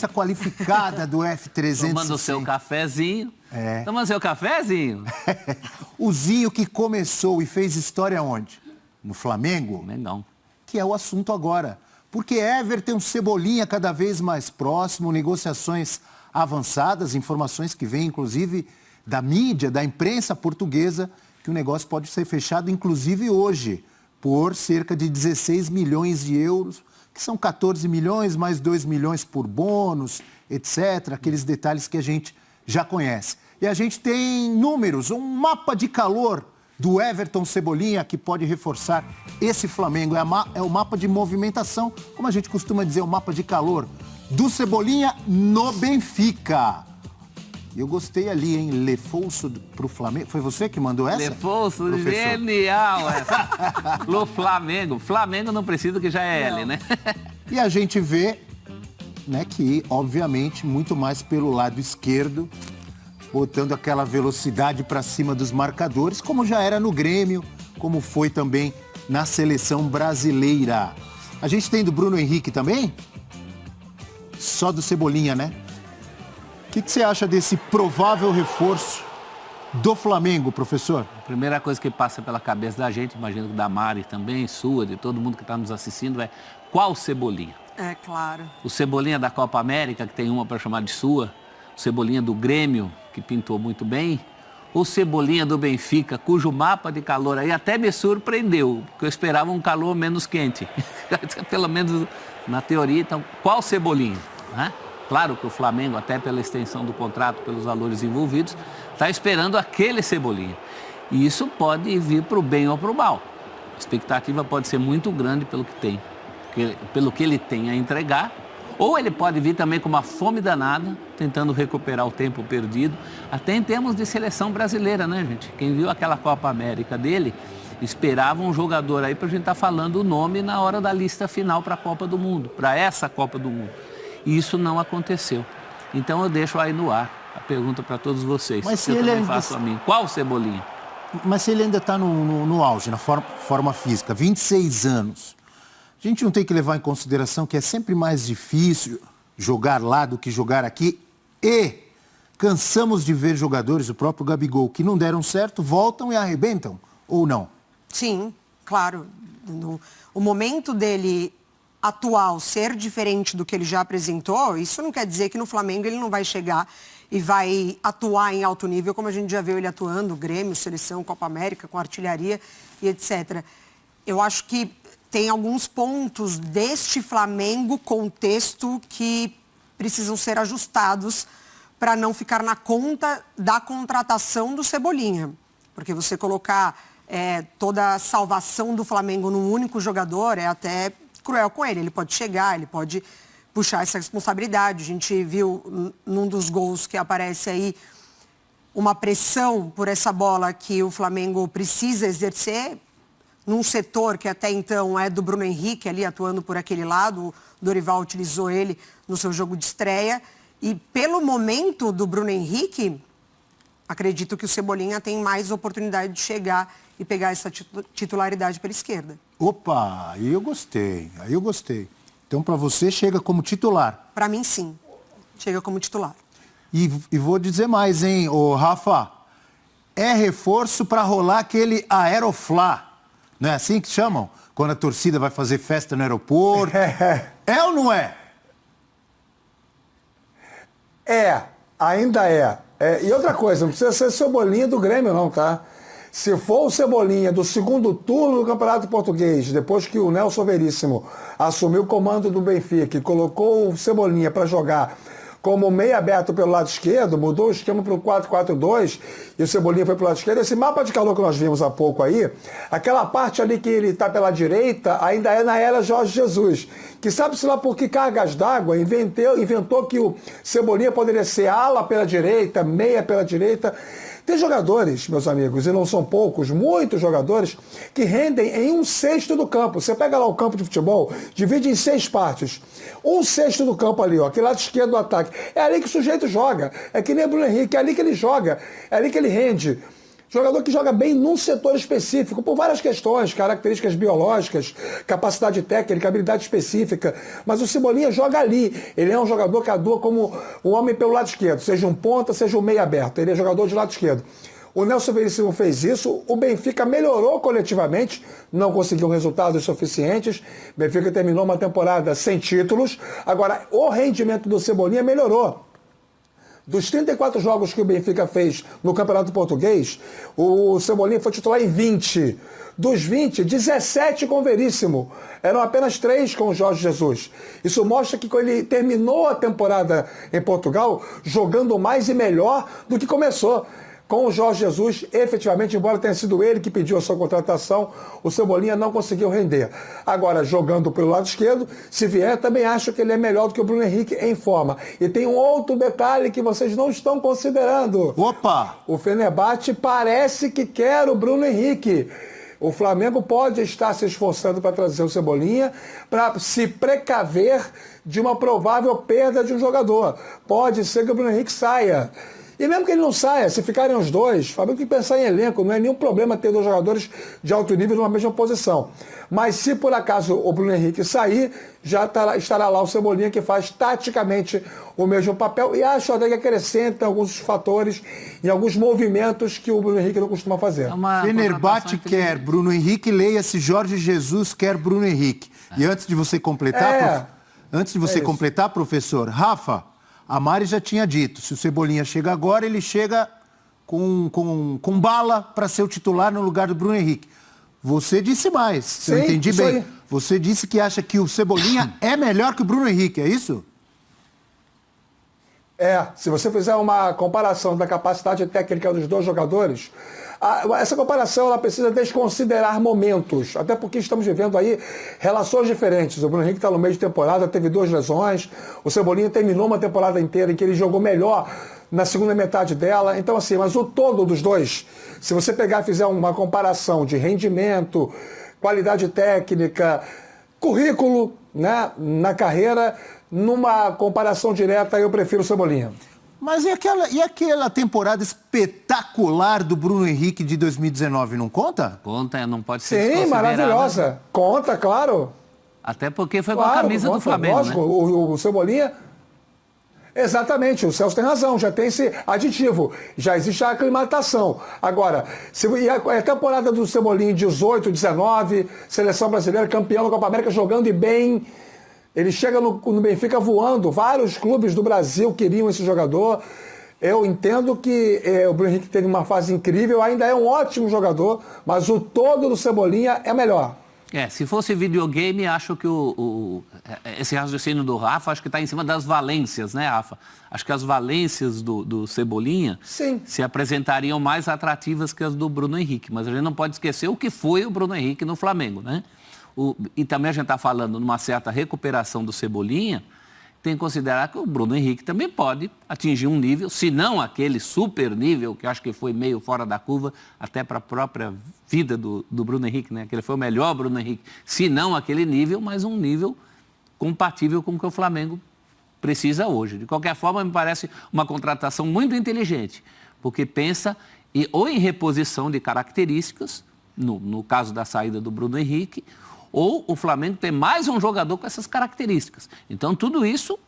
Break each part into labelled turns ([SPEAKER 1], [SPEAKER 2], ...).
[SPEAKER 1] Essa qualificada do F300.
[SPEAKER 2] Tomando o seu cafezinho. Tomando seu cafezinho.
[SPEAKER 1] O Zinho que começou e fez história onde? No Flamengo?
[SPEAKER 2] Não.
[SPEAKER 1] Que é o assunto agora. Porque Everton Cebolinha cada vez mais próximo, negociações avançadas, informações que vêm inclusive da mídia, da imprensa portuguesa, que o negócio pode ser fechado inclusive hoje, por cerca de 16 milhões de euros, que são 14 milhões mais 2 milhões por bônus, etc. Aqueles detalhes que a gente já conhece. E a gente tem números, um mapa de calor do Everton Cebolinha que pode reforçar esse Flamengo. É o mapa de movimentação, como a gente costuma dizer, o mapa de calor do Cebolinha no Benfica. Eu gostei ali, hein? Lefolso pro Flamengo. Foi você que mandou essa?
[SPEAKER 2] Lefolso, genial essa. No Flamengo. Flamengo não precisa, que já é L, né?
[SPEAKER 1] E a gente vê, né, que, obviamente, muito mais pelo lado esquerdo, botando aquela velocidade para cima dos marcadores, como já era no Grêmio, como foi também na seleção brasileira. A gente tem do Bruno Henrique também? Só do Cebolinha, né? O que você acha desse provável reforço do Flamengo, professor?
[SPEAKER 2] A primeira coisa que passa pela cabeça da gente, imagino que da Mari também, sua, de todo mundo que está nos assistindo, é qual Cebolinha?
[SPEAKER 3] É, claro.
[SPEAKER 2] O Cebolinha da Copa América, que tem uma para chamar de sua, o Cebolinha do Grêmio, que pintou muito bem, o Cebolinha do Benfica, cujo mapa de calor aí até me surpreendeu, porque eu esperava um calor menos quente, pelo menos na teoria. Então, qual Cebolinha? Né? Claro que o Flamengo, até pela extensão do contrato, pelos valores envolvidos, está esperando aquele Cebolinha. E isso pode vir para o bem ou para o mal. A expectativa pode ser muito grande pelo que tem, pelo que ele tem a entregar, ou ele pode vir também com uma fome danada, tentando recuperar o tempo perdido, até em termos de seleção brasileira, né, gente? Quem viu aquela Copa América dele, esperava um jogador aí para a gente estar falando o nome na hora da lista final para a Copa do Mundo, para essa Copa do Mundo. E isso não aconteceu. Então eu deixo aí no ar a pergunta para todos vocês.
[SPEAKER 1] Mas se
[SPEAKER 2] eu
[SPEAKER 1] ele
[SPEAKER 2] também faço a mim. Qual Cebolinha?
[SPEAKER 1] Mas se ele ainda está no auge, na forma física, 26 anos, a gente não tem que levar em consideração que é sempre mais difícil jogar lá do que jogar aqui. E cansamos de ver jogadores, o próprio Gabigol, que não deram certo, voltam e arrebentam, ou não?
[SPEAKER 3] Sim, claro. O momento dele atual ser diferente do que ele já apresentou, isso não quer dizer que no Flamengo ele não vai chegar e vai atuar em alto nível, como a gente já viu ele atuando, Grêmio, Seleção, Copa América, com artilharia e etc. Eu acho que tem alguns pontos deste Flamengo contexto que precisam ser ajustados para não ficar na conta da contratação do Cebolinha. Porque você colocar toda a salvação do Flamengo num único jogador é até cruel com ele. Ele pode chegar, ele pode puxar essa responsabilidade. A gente viu num dos gols que aparece aí uma pressão por essa bola que o Flamengo precisa exercer num setor que até então é do Bruno Henrique, ali atuando por aquele lado. O Dorival utilizou ele no seu jogo de estreia. E pelo momento do Bruno Henrique, acredito que o Cebolinha tem mais oportunidade de chegar e pegar essa titularidade pela esquerda.
[SPEAKER 1] Opa, aí eu gostei. Então, para você, chega como titular?
[SPEAKER 3] Para mim, sim. Chega como titular.
[SPEAKER 1] E vou dizer mais, hein, ô Rafa? É reforço para rolar aquele aeroflá. Não é assim que chamam? Quando a torcida vai fazer festa no aeroporto. É ou não é?
[SPEAKER 4] Ainda é. E outra coisa, não precisa ser Cebolinha do Grêmio não, tá? Se for o Cebolinha do segundo turno do Campeonato Português, depois que o Nelson Veríssimo assumiu o comando do Benfica e colocou o Cebolinha para jogar como meio aberto pelo lado esquerdo, mudou o esquema para o 4-4-2 e o Cebolinha foi para o lado esquerdo. Esse mapa de calor que nós vimos há pouco aí, aquela parte ali que ele está pela direita, ainda é na era Jorge Jesus, que sabe-se lá por que cargas d'água inventou que o Cebolinha poderia ser ala pela direita, meia pela direita. Tem jogadores, meus amigos, e não são poucos, muitos jogadores, que rendem em 1/6 do campo. Você pega lá o campo de futebol, divide em 6 partes. 1/6 do campo ali, ó, aquele lado esquerdo do ataque. É ali que o sujeito joga. É que nem o Bruno Henrique, é ali que ele joga, é ali que ele rende. Jogador que joga bem num setor específico, por várias questões, características biológicas, capacidade técnica, habilidade específica. Mas o Cebolinha joga ali. Ele é um jogador que atua como um homem pelo lado esquerdo, seja um ponta, seja um meio aberto. Ele é jogador de lado esquerdo. O Nelson Veríssimo fez isso, o Benfica melhorou coletivamente, não conseguiu resultados suficientes. O Benfica terminou uma temporada sem títulos. Agora, o rendimento do Cebolinha melhorou. Dos 34 jogos que o Benfica fez no Campeonato Português, o Cebolinha foi titular em 20. Dos 20, 17 com o Veríssimo. Eram apenas 3 com o Jorge Jesus. Isso mostra que ele terminou a temporada em Portugal jogando mais e melhor do que começou. Com o Jorge Jesus, efetivamente, embora tenha sido ele que pediu a sua contratação, o Cebolinha não conseguiu render. Agora, jogando pelo lado esquerdo, se vier, também acho que ele é melhor do que o Bruno Henrique em forma. E tem um outro detalhe que vocês não estão considerando.
[SPEAKER 1] Opa!
[SPEAKER 4] O Fenerbahçe parece que quer o Bruno Henrique. O Flamengo pode estar se esforçando para trazer o Cebolinha para se precaver de uma provável perda de um jogador. Pode ser que o Bruno Henrique saia. E mesmo que ele não saia, se ficarem os dois, o Flamengo tem que pensar em elenco, não é nenhum problema ter 2 jogadores de alto nível numa mesma posição. Mas se por acaso o Bruno Henrique sair, já estará lá o Cebolinha, que faz taticamente o mesmo papel, e acho até que acrescenta alguns fatores e alguns movimentos que o Bruno Henrique não costuma fazer.
[SPEAKER 1] Fenerbahçe quer Bruno Henrique, leia-se Jorge Jesus quer Bruno Henrique. E antes de você completar, completar, professor, Rafa, a Mari já tinha dito, se o Cebolinha chega agora, ele chega com bala para ser o titular no lugar do Bruno Henrique. Você disse mais, se eu entendi bem. Aí. Você disse que acha que o Cebolinha é melhor que o Bruno Henrique, é isso?
[SPEAKER 4] Se você fizer uma comparação da capacidade técnica dos 2 jogadores, essa comparação ela precisa desconsiderar momentos, até porque estamos vivendo aí relações diferentes. O Bruno Henrique está no meio de temporada, teve 2 lesões, o Cebolinha terminou uma temporada inteira em que ele jogou melhor na segunda metade dela. Então assim, mas o todo dos dois, se você pegar e fizer uma comparação de rendimento, qualidade técnica, currículo, né, na carreira, numa comparação direta, eu prefiro o Cebolinha.
[SPEAKER 1] Mas e aquela temporada espetacular do Bruno Henrique de 2019, não conta?
[SPEAKER 2] Conta, não pode ser.
[SPEAKER 4] Sim, maravilhosa. Conta, claro.
[SPEAKER 2] Até porque foi com a camisa do Flamengo, lógico, né?
[SPEAKER 4] O Cebolinha... Exatamente, o Celso tem razão, já tem esse aditivo, já existe a aclimatação. Agora, a temporada do Cebolinha 18, 19, seleção brasileira, campeão da Copa América, jogando e bem... Ele chega no Benfica voando, vários clubes do Brasil queriam esse jogador. Eu entendo que o Bruno Henrique teve uma fase incrível, ainda é um ótimo jogador, mas o todo do Cebolinha é melhor.
[SPEAKER 2] Se fosse videogame, acho que esse raciocínio do Rafa, acho que está em cima das valências, né, Rafa? Acho que as valências do Cebolinha se apresentariam mais atrativas que as do Bruno Henrique, mas a gente não pode esquecer o que foi o Bruno Henrique no Flamengo, né? E também a gente está falando numa certa recuperação do Cebolinha, tem que considerar que o Bruno Henrique também pode atingir um nível, se não aquele super nível, que eu acho que foi meio fora da curva, até para a própria vida do Bruno Henrique, né? Que ele foi o melhor Bruno Henrique, se não aquele nível, mas um nível compatível com o que o Flamengo precisa hoje. De qualquer forma, me parece uma contratação muito inteligente, porque pensa ou em reposição de características, no caso da saída do Bruno Henrique, ou o Flamengo tem mais um jogador com essas características. Então, tudo isso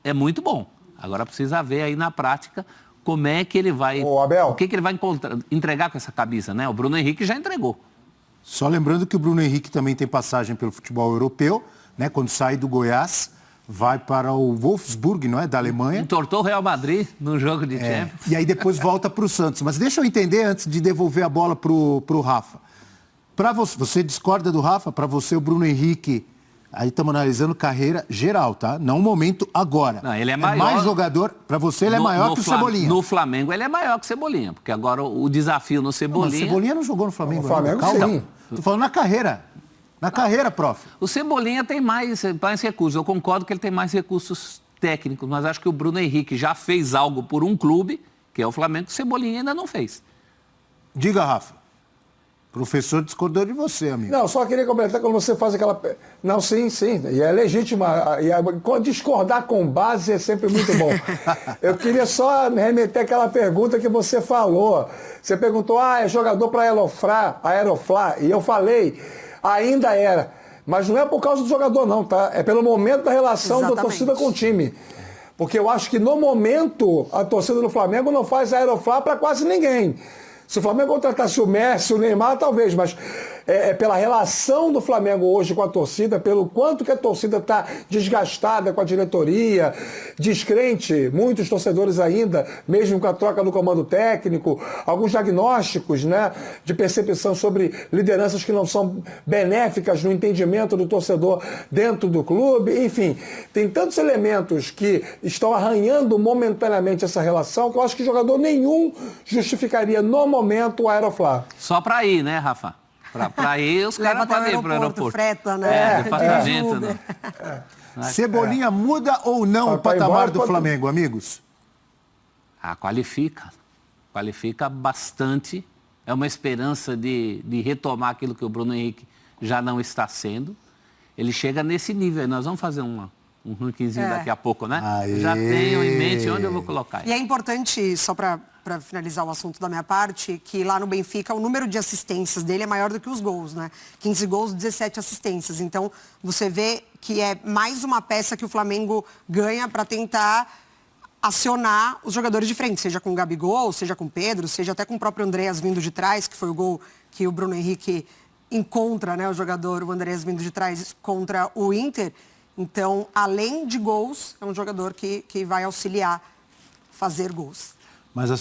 [SPEAKER 2] é muito bom. Agora precisa ver aí na prática como é que ele vai... o que ele vai entregar com essa camisa, né? O Bruno Henrique já entregou.
[SPEAKER 1] Só lembrando que o Bruno Henrique também tem passagem pelo futebol europeu, né? Quando sai do Goiás, vai para o Wolfsburg, não é? Da Alemanha.
[SPEAKER 2] Entortou o Real Madrid no jogo de Champions.
[SPEAKER 1] E aí depois volta para o Santos. Mas deixa eu entender, antes de devolver a bola para o Rafa. Para você discorda do Rafa? Para você, o Bruno Henrique, aí estamos analisando carreira geral, tá? Não o momento agora.
[SPEAKER 2] Não, ele é maior.
[SPEAKER 1] Mais jogador, para você ele é maior que o Cebolinha.
[SPEAKER 2] No Flamengo ele é maior que o Cebolinha, porque agora o desafio no Cebolinha...
[SPEAKER 1] Não, o Cebolinha não jogou no Flamengo.
[SPEAKER 4] No Flamengo, sim.
[SPEAKER 1] Estou falando na carreira. Na carreira, prof.
[SPEAKER 2] O Cebolinha tem mais recursos. Eu concordo que ele tem mais recursos técnicos, mas acho que o Bruno Henrique já fez algo por um clube, que é o Flamengo, que o Cebolinha ainda não fez.
[SPEAKER 1] Diga, Rafa. Professor discordou de você, amigo.
[SPEAKER 4] Não, só queria completar quando você faz aquela... Não, sim, e é legítima. Discordar com base é sempre muito bom. Eu queria só remeter àquela pergunta que você falou. Você perguntou, é jogador para Aeroflá, e eu falei, ainda era. Mas não é por causa do jogador não, tá? É pelo momento da relação da torcida com o time. Porque eu acho que no momento a torcida do Flamengo não faz Aeroflá para quase ninguém. Se o Flamengo contratasse o Messi, o Neymar, talvez, mas é pela relação do Flamengo hoje com a torcida, pelo quanto que a torcida está desgastada com a diretoria, descrente, muitos torcedores ainda, mesmo com a troca do comando técnico, alguns diagnósticos, né, de percepção sobre lideranças que não são benéficas no entendimento do torcedor dentro do clube, enfim, tem tantos elementos que estão arranhando momentaneamente essa relação que eu acho que jogador nenhum justificaria no momento o Aeroflá.
[SPEAKER 2] Só para ir, né, Rafa? Para ir, os caras podem ir para o aeroporto.
[SPEAKER 3] Freta, né?
[SPEAKER 2] Departamento, né?
[SPEAKER 1] Cebolinha muda ou não o patamar do Flamengo, amigos?
[SPEAKER 2] Qualifica. Qualifica bastante. É uma esperança de retomar aquilo que o Bruno Henrique já não está sendo. Ele chega nesse nível. Nós vamos fazer um rankingzinho daqui a pouco, né?
[SPEAKER 1] Aê.
[SPEAKER 2] Já tenho em mente onde eu vou colocar.
[SPEAKER 3] E é importante, só para finalizar o assunto da minha parte, que lá no Benfica o número de assistências dele é maior do que os gols, né? 15 gols, 17 assistências. Então, você vê que é mais uma peça que o Flamengo ganha para tentar acionar os jogadores de frente, seja com o Gabigol, seja com o Pedro, seja até com o próprio Andreas vindo de trás, que foi o gol que o Bruno Henrique encontra, né, o jogador, o Andreas vindo de trás contra o Inter. Então, além de gols, é um jogador que vai auxiliar fazer gols.
[SPEAKER 1] Mas a